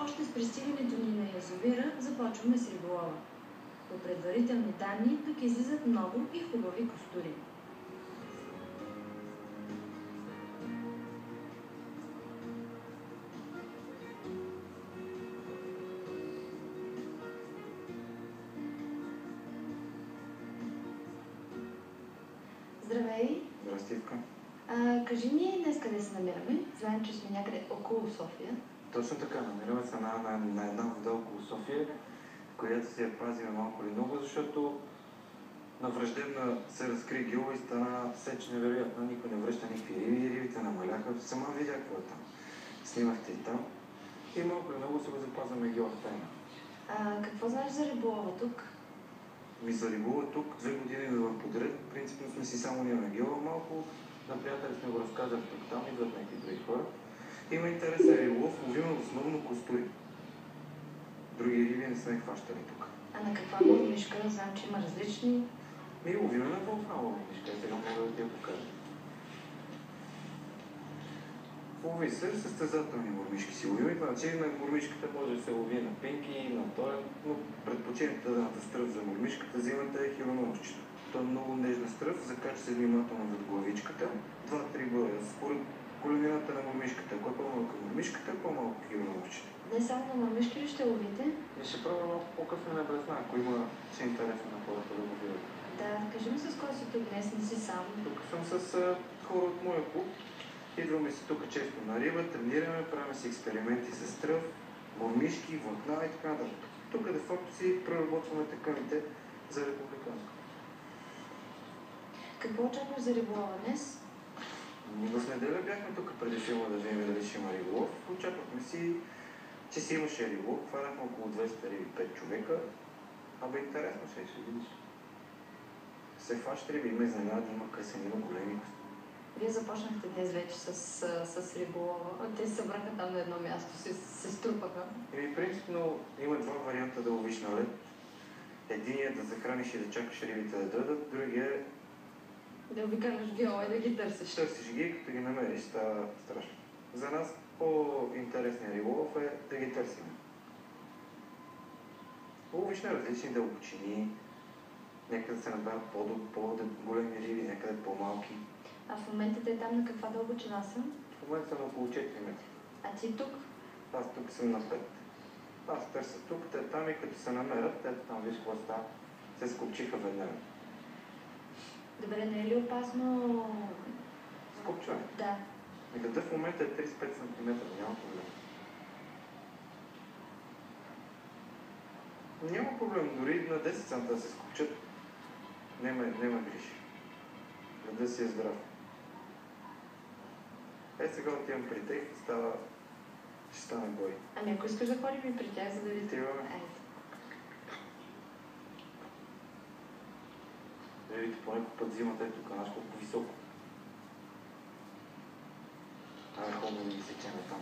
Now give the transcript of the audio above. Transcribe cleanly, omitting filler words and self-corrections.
Още с пристигането ни на язовира започваме с риболова. По предварителни данни тук излизат много и хубави костури. Здравей! Здрасти, Ивка. Кажи ми днес къде се намираме? Знаем, че сме някъде около София. Точно така, намираме се на една вода около София, която си я пазиме малко или много, защото на Враждебна се разкри гео и стана сеч невероятно. Никой не връща никакви риби, рибите намаляха. Сама видя какво е там. Снимахте и там. И малко или много се го запазваме гео в тайна. Какво знаеш за риболова тук? За риболова тук 2 години да подред. Принципно сме си само ние на гео. Малко на приятели сме го разказали тук, там идват някакви други хора. Има интересен риболов, ловиме основно костури. Други риби не сме хващали тук. А на каква мормишка? Знам, че има различни. Ловиме на волфрама мормишка, сега мога да ти я покажа. Лови се състезателни мормишки си ловиме. Значи на мормишката може да се лови на пинки, на той, но предпочитате да стръв за мормишката, взимате хилоносчета. Той е много нежна стръв, закача се внимателно зад главичката, 2-3 броя. Според големината на мормишката, ако е по-малка мормишката, по-малко хилоносчета. Не само на мормишки ли ще ловите? И ще пробвам малко по-късно на брезна, ако има си интересно на хората да го видят. Да, кажи ми с кой си тук днес, не си сам. Тук съм с хора от моя клуб. Идваме си тук често на риба, тренираме, правим си експерименти с тръв, мормишки, влакна и така нататък. Тук де факто си преработваме тъканите за републиканско. Какво очакваш за риболова днес? В неделя бяхме тук преди филма да видим дали ще има риболов. Очаквахме си, че си имаше риболов. Хванахме около 200 риби, 5 човека. Абе интересно ще видиш. Се фаща риби, има изненади, има късени, има големи. Вие започнахте днес вече с риболова. Те се събраха там на едно място, се струпаха. Принципно има два варианта да ловиш на лед. Единият да захраниш и да чакаш рибите да дойдат, другия е да обикаляш геола и да ги търсиш. Търсиш ги, като ги намериш, става страшно. За нас по-интересният риболов е да ги търсим. Ловиш на различни дълбочини, някъде се направят по-големи риби, някъде по-малки. А в момента те там на каква дълбочина са? В момента съм около 4 метра. А ти тук? Аз тук съм на 5. Аз търся тук, те там и като се намерят, ето там виж какво става, се скопчиха веднага. Добре, не е ли опасно? Скопчване? Да. Ледът в момента е 35 см, няма проблем. Няма проблем, дори на 10 см да се скопчат, няма грижи. Ледът си е здрав. Сега отивам при тях и ще стане бой. Ами ако искаш да ходим и при тях, за да видим. Отиваме. Видите, по някой път взимате тук, знаеш колко високо. Хубаво да ги сечеме там.